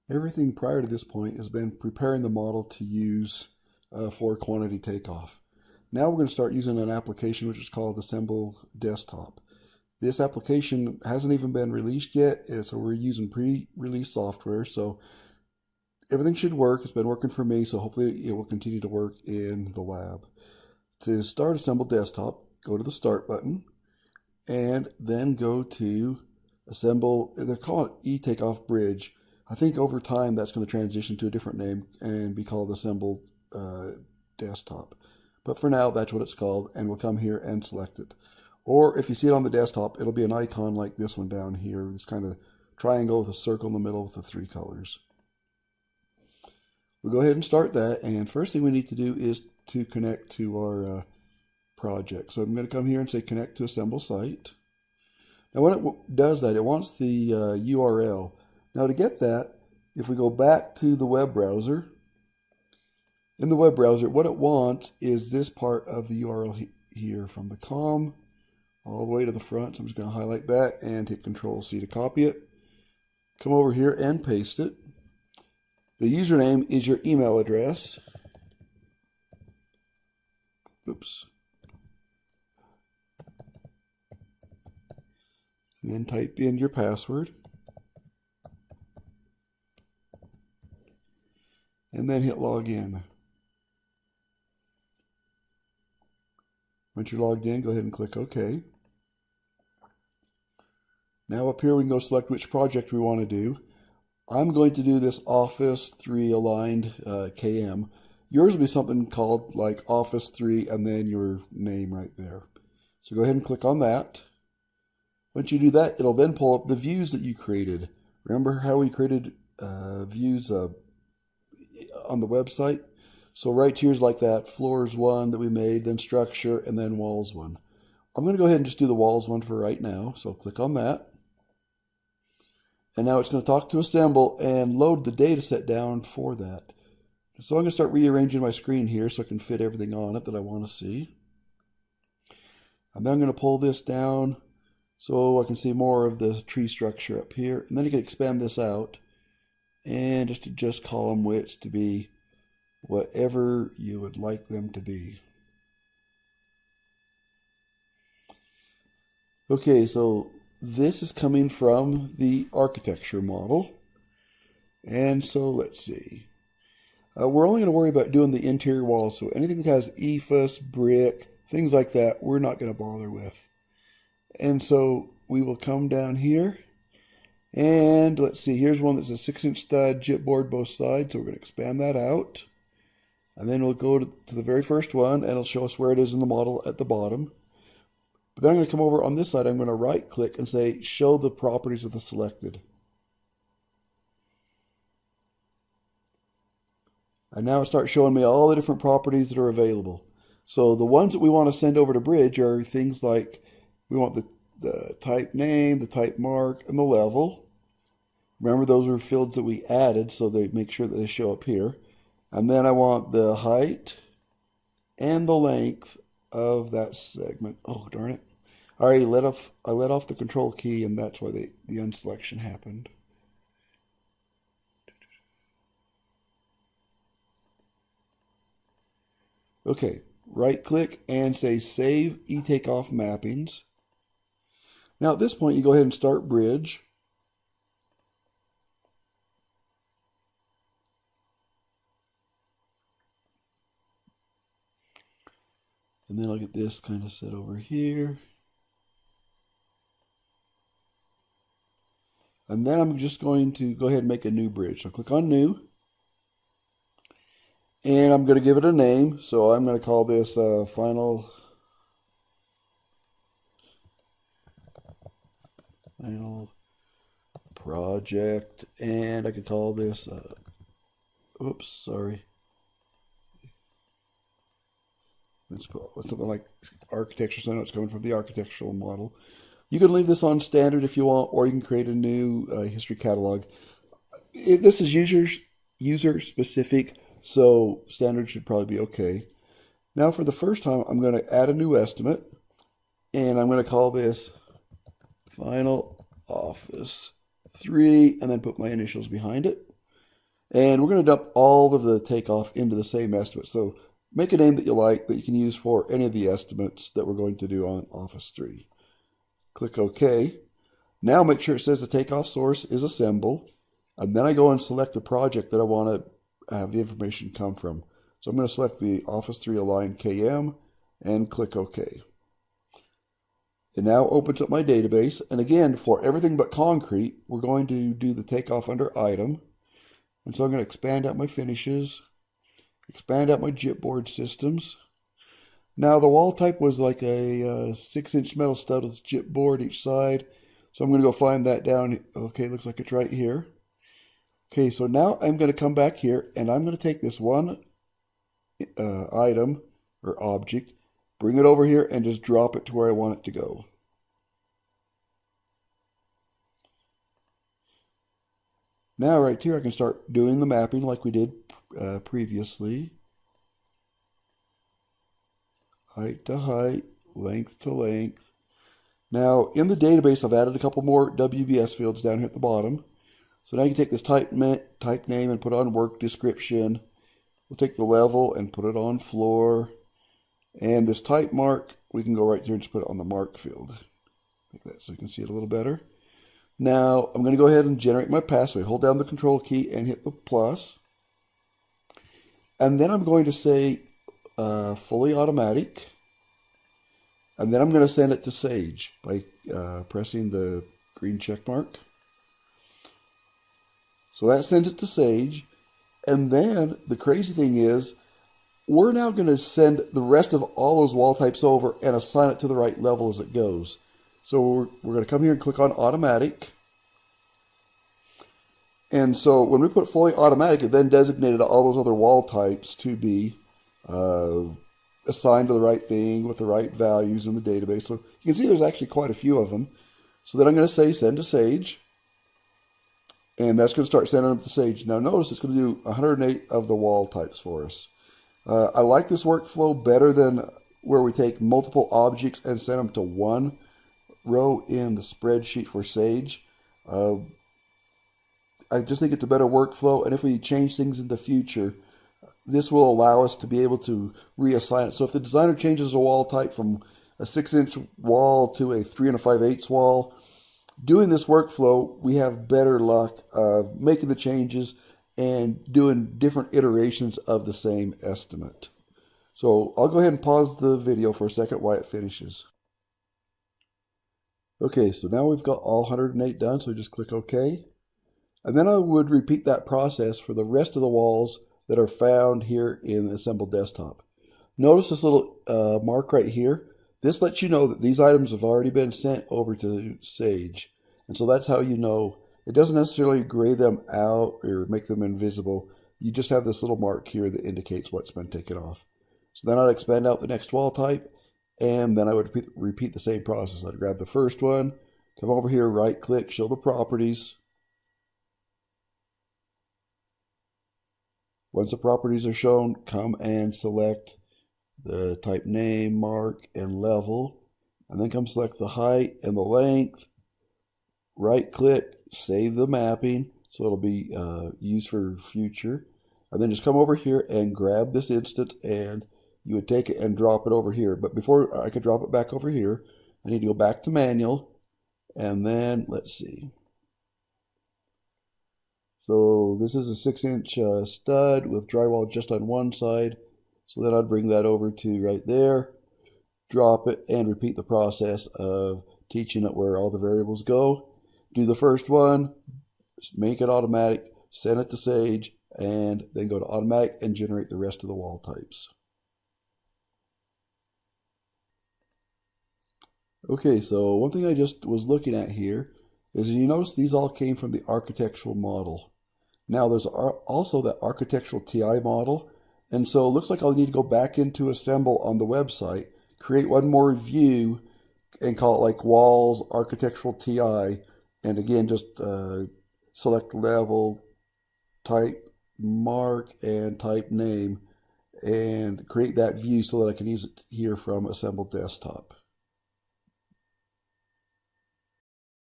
Everything prior to this point has been preparing the model to use for quantity takeoff. Now we're going to start using an application which is called Assemble Desktop. This application hasn't even been released yet, so we're using pre-release software. So everything should work. It's been working for me, so hopefully it will continue to work in the lab. To start Assemble Desktop, go to the Start button, and then go to Assemble. They're calling it E-Takeoff Bridge. I think over time that's going to transition to a different name and be called Assemble Desktop. But for now, that's what it's called, and we'll come here and select it. Or if you see it on the desktop, it'll be an icon like this one down here, this kind of triangle with a circle in the middle with the three colors. We'll go ahead and start that, and first thing we need to do is to connect to our project. So I'm going to come here and say connect to Assemble Site. Now when it does that, it wants the URL. Now to get that, if we go back to the web browser, in the web browser, what it wants is this part of the URL here from the COM all the way to the front. So I'm just going to highlight that and hit Control-C to copy it. Come over here and paste it. The username is your email address. Oops. And then type in your password. And then hit login. Once you're logged in, go ahead and click OK. Now up here we can go select which project we want to do. I'm going to do this Office 3 aligned KM. Yours will be something called like Office 3 and then your name right there. So go ahead and click on that. Once you do that, it'll then pull up the views that you created. Remember how we created views on the website? So right here's like that floors one that we made, then structure, and then walls one. I'm going to go ahead and just do the walls one for right now. So click on that. And now it's going to talk to Assemble and load the data set down for that. So I'm going to start rearranging my screen here so I can fit everything on it that I want to see. And then I'm going to pull this down so I can see more of the tree structure up here. And then you can expand this out and just adjust column widths to be whatever you would like them to be. Okay, so this is coming from the architecture model. And so let's see. We're only going to worry about doing the interior walls. So anything that has EFS, brick, things like that, we're not going to bother with. And so we will come down here. And let's see, here's one that's a 6-inch stud, chipboard both sides. So we're going to expand that out. And then we'll go to the very first one, and it'll show us where it is in the model at the bottom. But then I'm going to come over on this side. I'm going to right click and say show the properties of the selected. And now it starts showing me all the different properties that are available. So the ones that we want to send over to Bridge are things like we want the type name, the type mark, and the level. Remember, those are fields that we added, so they make sure that they show up here. And then I want the height and the length of that segment. Oh, darn it. I let off the control key, and that's why the unselection happened. Okay, right click and say Save E-Takeoff Mappings. Now at this point, you go ahead and start Bridge. And then I'll get this kind of set over here. And then I'm just going to go ahead and make a new bridge. So click on New. And I'm going to give it a name. So I'm going to call this Final Project. And I could call this, oops, sorry. Let's put something like architecture, so I know it's coming from the architectural model. You can leave this on standard if you want, or you can create a new history catalog. This is user specific, so standard should probably be okay. Now for the first time, I'm going to add a new estimate, and I'm going to call this Final Office 3, and then put my initials behind it. And we're going to dump all of the takeoff into the same estimate. So make a name that you like that you can use for any of the estimates that we're going to do on Office 3. Click OK. Now make sure it says the takeoff source is assemble. And then I go and select the project that I want to have the information come from. So I'm going to select the Office 3 Align KM and click OK. It now opens up my database. And again, for everything but concrete, we're going to do the takeoff under item. And so I'm going to expand out my finishes, expand out my chipboard systems. Now the wall type was like a 6-inch metal stud with chipboard each side. So I'm going to go find that down. Okay, looks like it's right here. Okay, so now I'm going to come back here and I'm going to take this one item or object, bring it over here and just drop it to where I want it to go. Now right here I can start doing the mapping like we did previously. Height to height, length to length. Now in the database I've added a couple more WBS fields down here at the bottom. So now you can take this type name and put on work description. We'll take the level and put it on floor. And this type mark, we can go right here and just put it on the mark field. Like that so you can see it a little better. Now I'm going to go ahead and generate my path. So I hold down the control key and hit the plus. And then I'm going to say fully automatic. And then I'm going to send it to Sage by pressing the green check mark. So that sends it to Sage. And then the crazy thing is, we're now going to send the rest of all those wall types over and assign it to the right level as it goes. So we're going to come here and click on automatic. And so when we put fully automatic, it then designated all those other wall types to be assigned to the right thing with the right values in the database. So you can see there's actually quite a few of them. So then I'm going to say send to Sage. And that's going to start sending them to Sage. Now notice it's going to do 108 of the wall types for us. I like this workflow better than where we take multiple objects and send them to one row in the spreadsheet for Sage. I just think it's a better workflow. And if we change things in the future, this will allow us to be able to reassign it. So if the designer changes a wall type from a 6-inch wall to a 3 5/8 wall, doing this workflow, we have better luck of making the changes and doing different iterations of the same estimate. So I'll go ahead and pause the video for a second while it finishes. Okay, so now we've got all 108 done, so just click OK. And then I would repeat that process for the rest of the walls that are found here in the Assemble Desktop. Notice this little mark right here. This lets you know that these items have already been sent over to Sage. And so that's how you know. It doesn't necessarily gray them out or make them invisible. You just have this little mark here that indicates what's been taken off. So then I'd expand out the next wall type, and then I would repeat the same process. I'd grab the first one, come over here, right click, show the properties. Once the properties are shown, come and select the type name, mark, and level, and then come select the height and the length. Right click, save the mapping, so it'll be used for future. And then just come over here and grab this instance, and you would take it and drop it over here. But before I could drop it back over here, I need to go back to manual, and then let's see. So this is a 6-inch stud with drywall just on one side. So then I'd bring that over to right there, drop it, and repeat the process of teaching it where all the variables go. Do the first one, make it automatic, send it to Sage, and then go to automatic and generate the rest of the wall types. Okay, so one thing I just was looking at here is you notice these all came from the architectural model. Now there's also that architectural TI model, and so it looks like I'll need to go back into Assemble on the website, create one more view, and call it like Walls Architectural TI, and again just select level, type mark, and type name, and create that view so that I can use it here from Assemble Desktop.